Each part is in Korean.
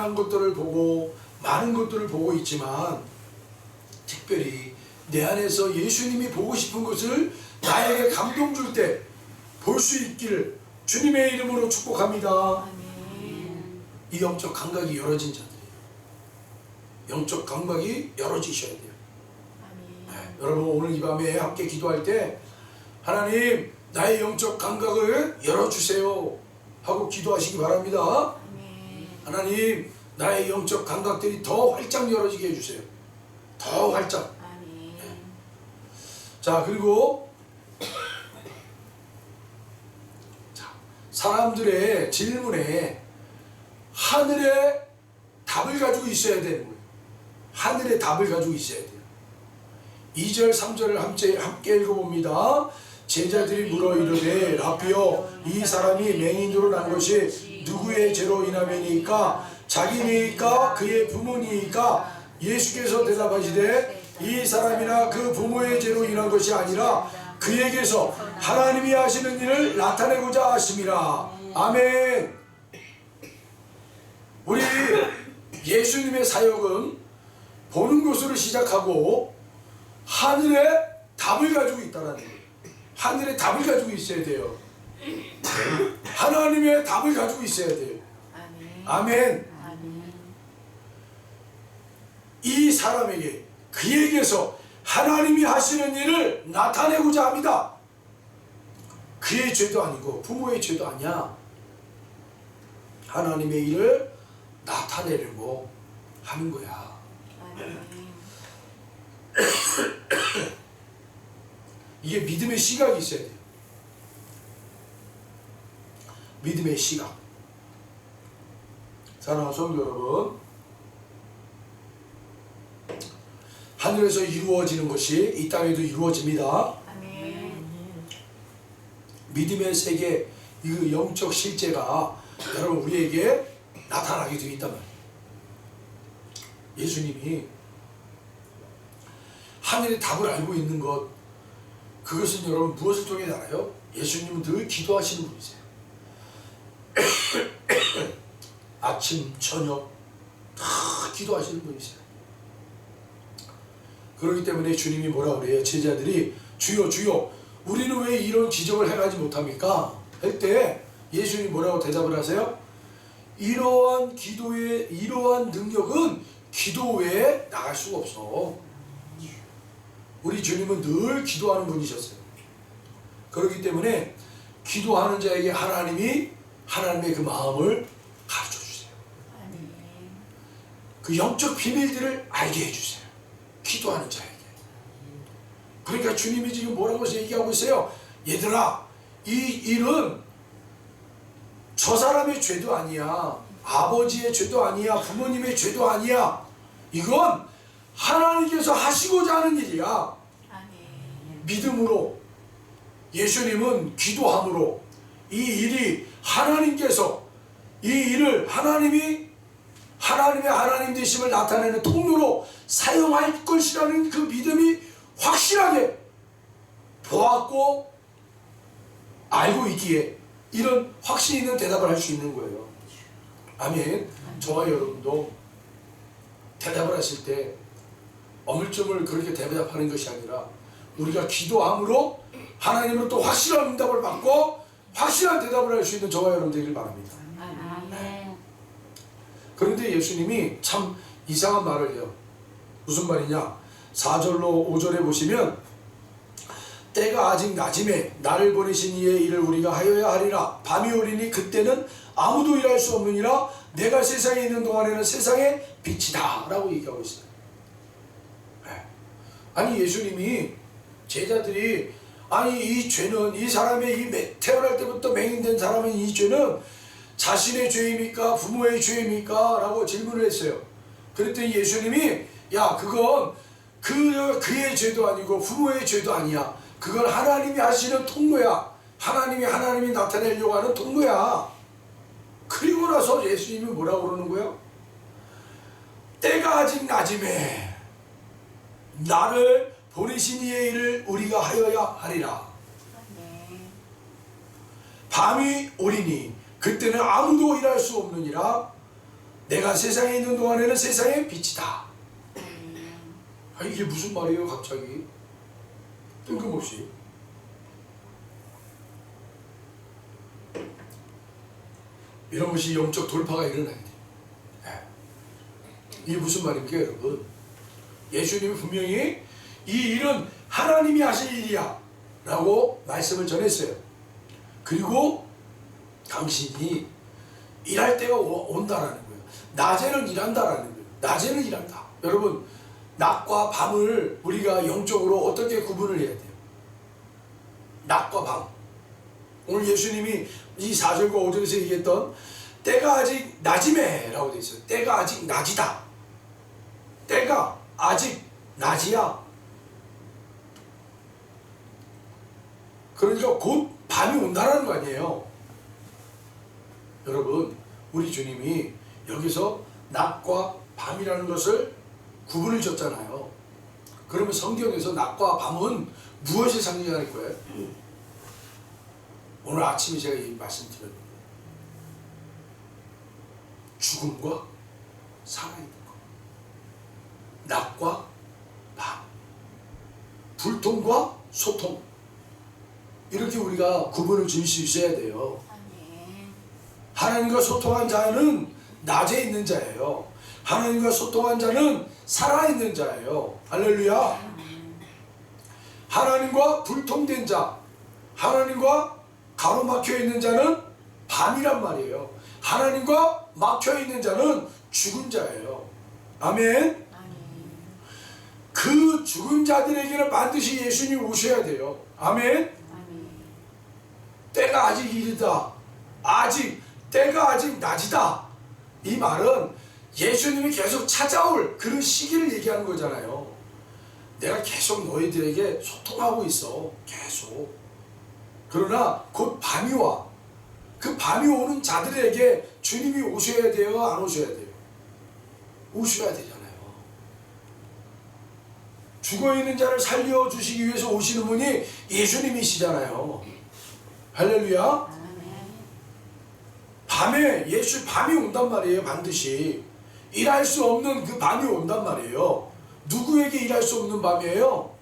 다양한 것들을 보고 많은 것들을 보고 있지만 특별히 내 안에서 예수님이 보고 싶은 것을 나에게 감동 줄 때 볼 수 있기를 주님의 이름으로 축복합니다. 아멘. 이 영적 감각이 열어진 자들이에요. 영적 감각이 열어지셔야 돼요. 아멘. 여러분 오늘 이 밤에 함께 기도할 때 하나님 나의 영적 감각을 열어주세요 하고 기도하시기 바랍니다. 아멘. 하나님 나의 영적 감각들이 더 활짝 열어지게 해주세요. 더 활짝. 아멘. 자 그리고 사람들의 질문에 하늘의 답을 가지고 있어야 되는 거예요. 하늘의 답을 가지고 있어야 돼요. 2절 3절을 함께 읽어봅니다. 제자들이 물어 이르되 라피여 이 사람이 맹인으로 난 것이 누구의 죄로 인함이니까 자기니까 그의 부모니까 예수께서 대답하시되 이 사람이나 그 부모의 죄로 인한 것이 아니라 그에게서 하나님이 하시는 일을 나타내고자 하심이라. 아멘. 우리 예수님의 사역은 보는 것으로 시작하고 하늘의 답을 가지고 있다는 거예요. 하늘의 답을 가지고 있어야 돼요. 하나님의 답을 가지고 있어야 돼요. 아멘. 아멘. 아멘. 이 사람에게 그에게서 하나님이 하시는 일을 나타내고자 합니다. 그의 죄도 아니고 부모의 죄도 아니야. 하나님의 일을 나타내려고 하는 거야. 아멘. 이게 믿음의 시각이 있어야 돼요. 믿음의 시각. 사랑하는 성도 여러분, 하늘에서 이루어지는 것이 이 땅에도 이루어집니다. 아멘. 믿음의 세계, 이 영적 실제가 여러분 우리에게 나타나게 되어 있단 말이에요. 예수님이 하늘의 답을 알고 있는 것, 그것은 여러분 무엇을 통해 알아요? 예수님은 늘 기도하시는 분이세요. 아침, 저녁 다 기도하시는 분이세요. 그렇기 때문에 주님이 뭐라 그래요? 제자들이 주여 주여 우리는 왜 이런 기적을 행하지 못합니까? 할 때 예수님이 뭐라고 대답을 하세요? 이러한 기도의 이러한 능력은 기도 외에 나갈 수가 없어. 우리 주님은 늘 기도하는 분이셨어요. 그렇기 때문에 기도하는 자에게 하나님이 하나님의 그 마음을 가르쳐 주세요. 아멘. 그 영적 비밀들을 알게 해주세요. 기도하는 자에게. 그러니까 주님이 지금 뭐라고 얘기하고 있어요? 얘들아, 이 일은 저 사람의 죄도 아니야. 아버지의 죄도 아니야. 부모님의 죄도 아니야. 이건 하나님께서 하시고자 하는 일이야. 아멘. 믿음으로, 예수님은 기도함으로 이 일이 하나님께서 이 일을 하나님이 하나님의 하나님 되심을 나타내는 통로로 사용할 것이라는 그 믿음이 확실하게 보았고 알고 있기에 이런 확신 있는 대답을 할 수 있는 거예요. 아멘. 저와 여러분도 대답을 하실 때 어물점을 그렇게 대답하는 것이 아니라 우리가 기도함으로 하나님으로 또 확실한 응답을 받고 확실한 대답을 할 수 있는 저와 여러분 되길 바랍니다. 아멘. 그런데 예수님이 참 이상한 말을 해요. 무슨 말이냐? 4절로 5절에 보시면 때가 아직 낮음에 나를 보내신 이의 일을 우리가 하여야 하리라. 밤이 오리니 그때는 아무도 일할 수 없느니라. 내가 세상에 있는 동안에는 세상의 빛이다 라고 얘기하고 있어요. 아니 예수님이 제자들이 아니 이 죄는 이 사람의 태어날 때부터 맹인된 사람은 이 죄는 자신의 죄입니까? 부모의 죄입니까? 라고 질문을 했어요. 그랬더니 예수님이 야 그건 그의 죄도 아니고 부모의 죄도 아니야. 그건 하나님이 하시는 통로야. 하나님이 나타내려고 하는 통로야. 그리고 나서 예수님이 뭐라고 그러는 거예요? 때가 아직 낮음에 나를 보내신 이의 일을 우리가 하여야 하리라. 아멘. 밤이 오리니 그때는 아무도 일할 수 없느니라. 내가 세상에 있는 동안에는 세상의 빛이다. 아멘. 아, 이게 무슨 말이에요 갑자기? 뜬금없이. 이런 것이 영적 돌파가 일어나야 돼요. 이게 무슨 말입니까 여러분? 예수님이 분명히 이 일은 하나님이 하실 일이야 라고 말씀을 전했어요. 그리고 당신이 일할 때가 온다라는 거예요. 낮에는 일한다라는 거예요. 낮에는 일한다. 여러분, 낮과 밤을 우리가 영적으로 어떻게 구분을 해야 돼요? 낮과 밤. 오늘 예수님이 이 4절과 5절에서 얘기했던 때가 아직 낮이매 라고 되어 있어요. 때가 아직 낮이다. 때가 아직 낮이야. 그러니까 곧 밤이 온다는 거 아니에요. 여러분, 우리 주님이 여기서 낮과 밤이라는 것을 구분을 줬잖아요. 그러면 성경에서 낮과 밤은 무엇을 상징하는 거예요? 오늘 아침에 제가 이 말씀드렸는데 죽음과 살아있는 것, 낮과 밤, 불통과 소통, 이렇게 우리가 구분을 지을 수 있어야 돼요. 아멘. 하나님과 소통한 자는 낮에 있는 자예요. 하나님과 소통한 자는 살아있는 자예요. 할렐루야. 하나님과 불통된 자, 하나님과 가로막혀 있는 자는 밤이란 말이에요. 하나님과 막혀 있는 자는 죽은 자예요. 아멘. 아멘. 그 죽은 자들에게는 반드시 예수님이 오셔야 돼요. 아멘. 아멘. 때가 아직 이르다. 때가 아직 낮이다. 이 말은 예수님이 계속 찾아올 그런 시기를 얘기하는 거잖아요. 내가 계속 너희들에게 소통하고 있어. 계속. 그러나 곧 밤이 와. 그 밤이 오는 자들에게 주님이 오셔야 돼요? 안 오셔야 돼요? 오셔야 되잖아요. 죽어있는 자를 살려주시기 위해서 오시는 분이 예수님이시잖아요. 할렐루야. 아멘. 밤이 온단 말이에요. 반드시 일할 수 없는 그 밤이 온단 말이에요. 누구에게 일할 수 없는 밤이에요?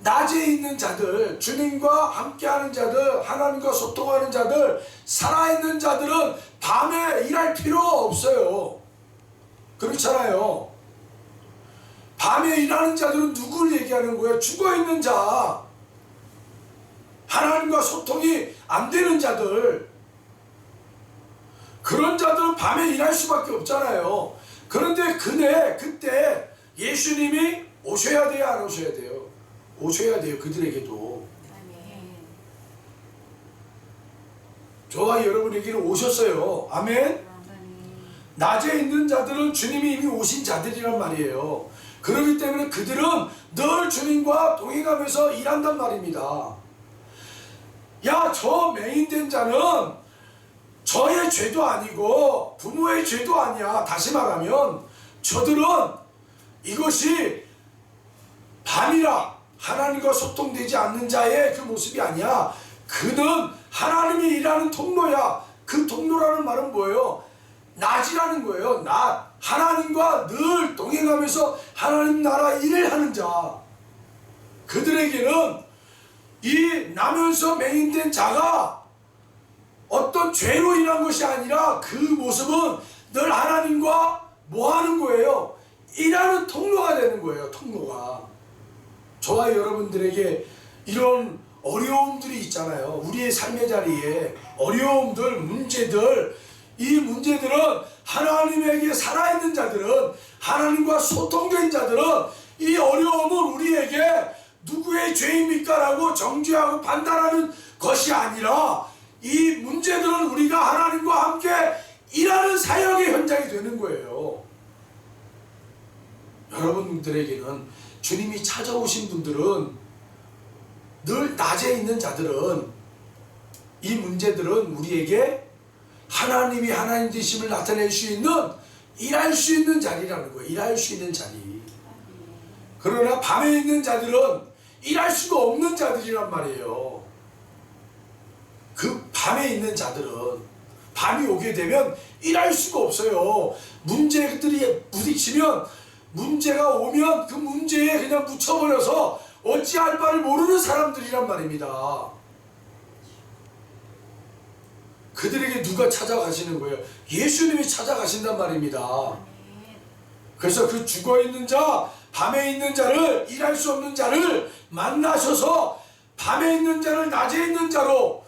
낮에 있는 자들, 주님과 함께하는 자들, 하나님과 소통하는 자들, 살아있는 자들은 밤에 일할 필요 없어요. 그렇잖아요. 밤에 일하는 자들은 누구를 얘기하는 거예요? 죽어있는 자, 하나님과 소통이 안 되는 자들, 그런 자들은 밤에 일할 수밖에 없잖아요. 그런데 그때 예수님이 오셔야 돼요? 안 오셔야 돼요? 오셔야 돼요. 그들에게도. 아멘. 저와 여러분에게는 오셨어요. 아멘. 아멘. 낮에 있는 자들은 주님이 이미 오신 자들이란 말이에요. 그렇기 때문에 그들은 늘 주님과 동행하면서 일한단 말입니다. 야, 저 맹인된 자는 저의 죄도 아니고 부모의 죄도 아니야. 다시 말하면 저들은 이것이 밤이라 하나님과 소통되지 않는 자의 그 모습이 아니야. 그는 하나님이 일하는 통로야. 그 통로라는 말은 뭐예요? 낮이라는 거예요. 낮. 하나님과 늘 동행하면서 하나님 나라 일을 하는 자. 그들에게는 이 나면서 맹인된 자가 어떤 죄로 인한 것이 아니라 그 모습은 늘 하나님과 뭐 하는 거예요? 일하는 통로가 되는 거예요. 통로가. 저와 여러분들에게 이런 어려움들이 있잖아요. 우리의 삶의 자리에 어려움들, 문제들, 이 문제들은 하나님에게 살아있는 자들은, 하나님과 소통된 자들은 이 어려움은 우리에게 누구의 죄입니까? 라고 정죄하고 판단하는 것이 아니라 이 문제들은 우리가 하나님과 함께 일하는 사역의 현장이 되는 거예요. 여러분들에게는 주님이 찾아오신 분들은, 늘 낮에 있는 자들은 이 문제들은 우리에게 하나님이 하나님 되심을 나타낼 수 있는, 일할 수 있는 자리라는 거예요. 일할 수 있는 자리. 그러나 밤에 있는 자들은 일할 수가 없는 자들이란 말이에요. 그 밤에 있는 자들은 밤이 오게 되면 일할 수가 없어요. 문제들이 부딪히면, 문제가 오면 그 문제에 그냥 묻혀버려서 어찌할 바를 모르는 사람들이란 말입니다. 그들에게 누가 찾아가시는 거예요? 예수님이 찾아가신단 말입니다. 아멘. 그래서 그 죽어있는 자, 밤에 있는 자를, 일할 수 없는 자를 만나셔서 밤에 있는 자를 낮에 있는 자로,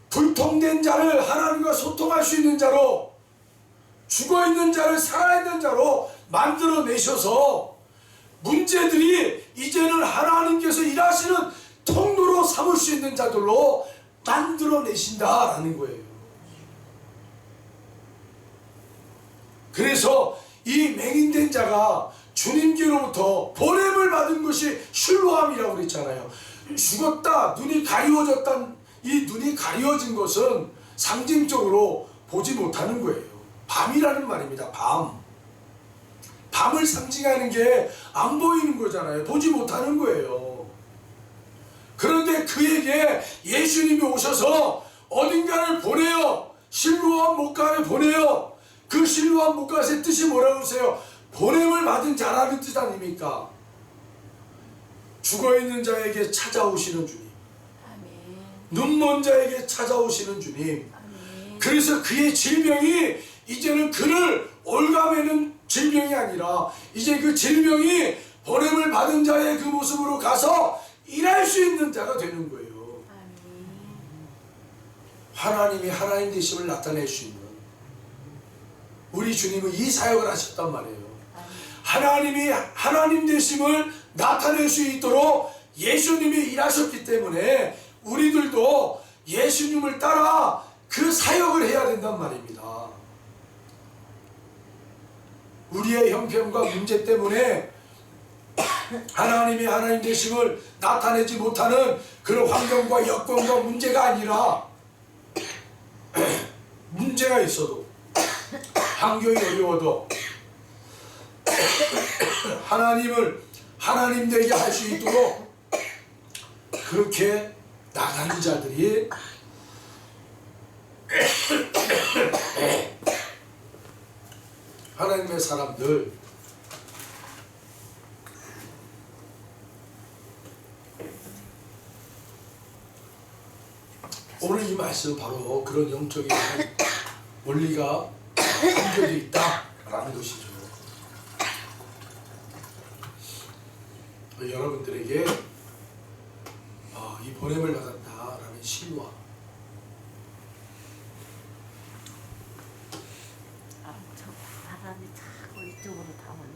불통된 자를 하나님과 소통할 수 있는 자로, 죽어있는 자를 살아있는 자로 만들어내셔서 문제들이 이제는 하나님께서 일하시는 통로로 삼을 수 있는 자들로 만들어내신다라는 거예요. 그래서 이 맹인된 자가 주님께로부터 보냄을 받은 것이 실로암이라고 그랬잖아요. 죽었다, 눈이 가리워졌다. 이 눈이 가리워진 것은 상징적으로 보지 못하는 거예요. 밤이라는 말입니다. 밤을 상징하는 게 안 보이는 거잖아요. 보지 못하는 거예요. 그런데 그에게 예수님이 오셔서 어딘가를 보내요. 실로암 목가에 보내요. 그 실로암 목가의 뜻이 뭐라고 하세요? 보냄을 받은 자라는 뜻 아닙니까? 죽어있는 자에게 찾아오시는 주님, 아멘. 눈먼 자에게 찾아오시는 주님. 아멘. 그래서 그의 질병이 이제는 그를 올가매는 질병이 아니라 이제 그 질병이 보냄을 받은 자의 그 모습으로 가서 일할 수 있는 자가 되는 거예요. 아멘. 하나님이 하나님 되심을 나타낼 수 있는 우리 주님은 이 사역을 하셨단 말이에요. 하나님이 하나님 되심을 나타낼 수 있도록 예수님이 일하셨기 때문에 우리들도 예수님을 따라 그 사역을 해야 된단 말입니다. 우리의 형편과 문제 때문에 하나님이 하나님 되심을 나타내지 못하는 그런 환경과 여건과 문제가 아니라 문제가 있어도 환경이 어려워도 하나님을 하나님 되게 할 수 있도록 그렇게 나가는 자들이 하나님의 사람들, 오늘 이 말씀 바로 그런 영적인 원리가 담겨져 있다라는 것이죠. 여러분들에게 이 보냄을 받았다라는 신과 저 바람이 자꾸 이쪽으로 다 오네.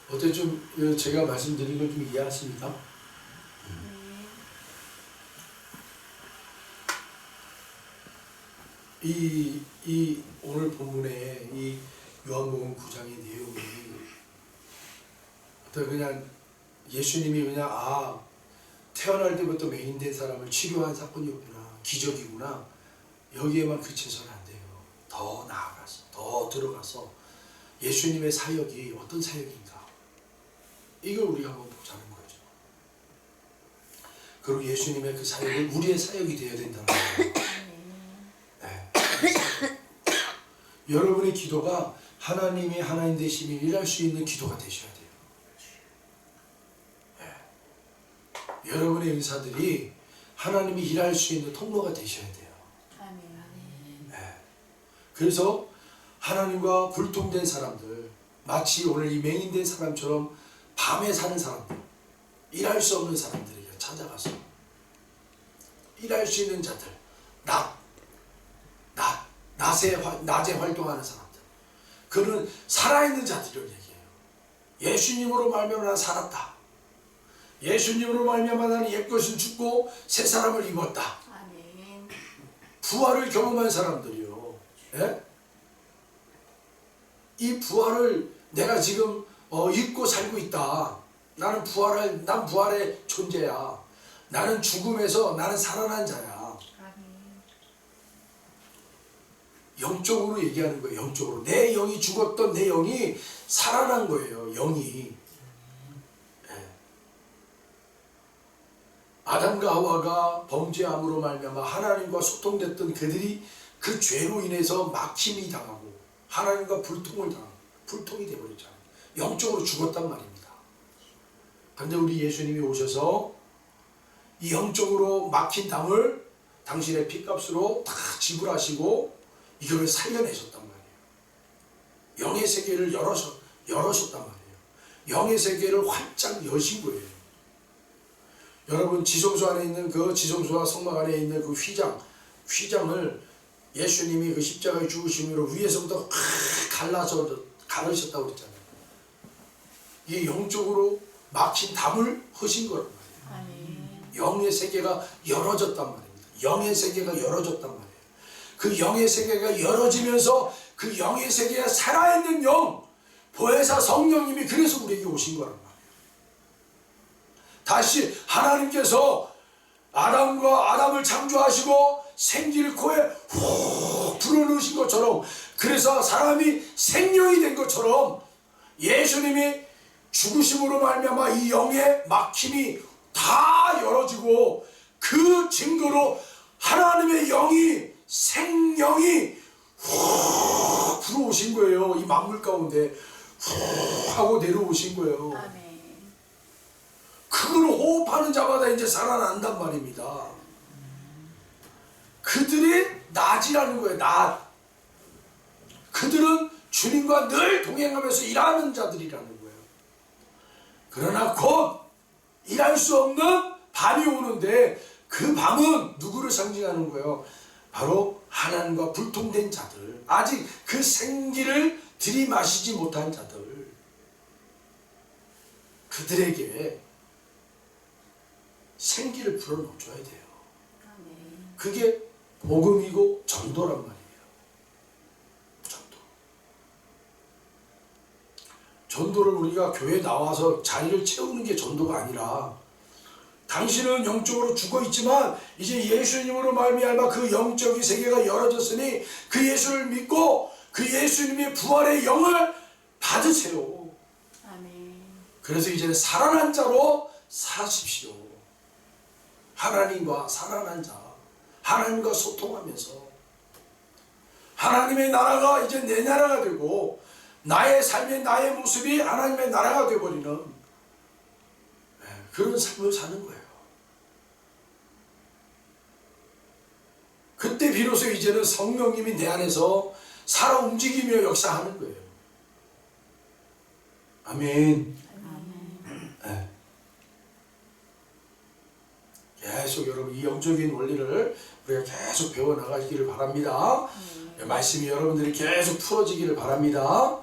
어때 좀 제가 말씀드린 걸 좀 이해하십니까? 이 오늘 본문의 이 요한복음 9장의 내용이 어떤 그냥 예수님이 그냥 태어날 때부터 맹인된 사람을 치료한 사건이었구나, 기적이구나, 여기에만 그쳐서는 안 돼요. 더 나아가서, 더 들어가서 예수님의 사역이 어떤 사역인가, 이걸 우리가 한번 보자는 거죠. 그리고 예수님의 그 사역은 우리의 사역이 되어야 된다는 거예요. 네. 여러분의 기도가 하나님이 하나님 되심이 일할 수 있는 기도가 되셔야 돼요. 네. 여러분의 은사들이 하나님이 일할 수 있는 통로가 되셔야 돼요. 아멘. 네. 그래서 하나님과 불통된 사람들, 마치 오늘 이 맹인된 사람처럼 밤에 사는 사람들, 일할 수 없는 사람들에게 찾아가서 일할 수 있는 자들, 낮에 활동하는 사람들, 그는 살아있는 자들을 얘기해요. 예수님으로 말미암아 나는 살았다. 예수님으로 말미암아 나는 옛것은 죽고 새 사람을 입었다. 아멘. 부활을 경험한 사람들이요. 예? 이 부활을 내가 지금 입고 살고 있다. 난 부활의 존재야. 나는 죽음에서 나는 살아난 자야. 영적으로 얘기하는 거예요. 영적으로 내 영이 죽었던 내 영이 살아난 거예요. 영이. 네. 아담과 하와가 범죄함으로 말미암아 하나님과 소통됐던 그들이 그 죄로 인해서 막힘이 당하고 하나님과 불통이 되어버렸잖아요. 영적으로 죽었단 말입니다. 그런데 우리 예수님이 오셔서 이 영적으로 막힌 담을 당신의 피값으로 다 지불하시고 이걸 살려내셨단 말이에요. 영의 세계를 열으셨단 말이에요. 영의 세계를 활짝 여신 거예요. 여러분, 지성소 안에 있는 그 지성소와 성막 안에 있는 그 휘장을 예수님이 그 십자가에 죽으심으로 위에서부터 가르셨다고 그랬잖아요. 이게 영적으로 막힌 담을 허신 거란 말이에요. 아멘. 영의 세계가 열어졌단 말입니다. 영의 세계가 열어졌단 말이에요. 그 영의 세계가 열어지면서 그 영의 세계에 살아있는 영, 보혜사 성령님이 그래서 우리에게 오신 거란 말이에요. 다시 하나님께서 아담을 창조하시고 생기를 코에 훅 불어넣으신 것처럼, 그래서 사람이 생명이 된 것처럼 예수님이 죽으심으로 말미암아 이 영의 막힘이 다 열어지고 그 증거로 하나님의 영이, 생명이 훅 불어오신 거예요. 이 만물 가운데 훅 하고 내려오신 거예요. 아멘. 그걸 호흡하는 자마다 이제 살아난단 말입니다. 그들이 낫이라는 거예요. 낫. 그들은 주님과 늘 동행하면서 일하는 자들이라는 거예요. 그러나 곧 일할 수 없는 밤이 오는데 그 밤은 누구를 상징하는 거예요? 바로 하나님과 불통된 자들, 아직 그 생기를 들이마시지 못한 자들, 그들에게 생기를 불어넣어줘야 돼요. 아멘. 그게 복음이고 전도란 말이에요. 전도를 우리가 교회에 나와서 자리를 채우는 게 전도가 아니라, 당신은 영적으로 죽어있지만 이제 예수님으로 말미암아 그 영적인 세계가 열어졌으니 그 예수를 믿고 그 예수님의 부활의 영을 받으세요. 아멘. 그래서 이제는 살아난 자로 사십시오. 하나님과 살아난 자, 하나님과 소통하면서 하나님의 나라가 이제 내 나라가 되고 나의 삶의 나의 모습이 하나님의 나라가 되어버리는 그런 삶을 사는 거예요. 그때 비로소 이제는 성령님이 내 안에서 살아 움직이며 역사하는 거예요. 아멘. 네. 계속 여러분 이 영적인 원리를 우리가 계속 배워나가기를 바랍니다. 말씀이 여러분들이 계속 풀어지기를 바랍니다.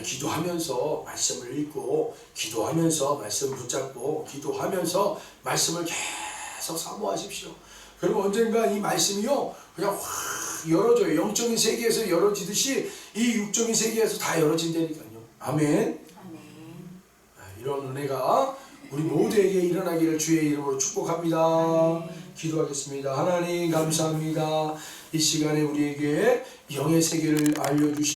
기도하면서 말씀을 읽고, 기도하면서 말씀 붙잡고, 기도하면서 말씀을 계속 사모하십시오. 그리고 언젠가 이 말씀이요 그냥 확 열어져요. 영적인 세계에서 열어지듯이 이 육적인 세계에서 다 열어진다니까요. 아멘. 이런 은혜가 우리 모두에게 일어나기를 주의 이름으로 축복합니다. 기도하겠습니다. 하나님 감사합니다. 이 시간에 우리에게 영의 세계를 알려주시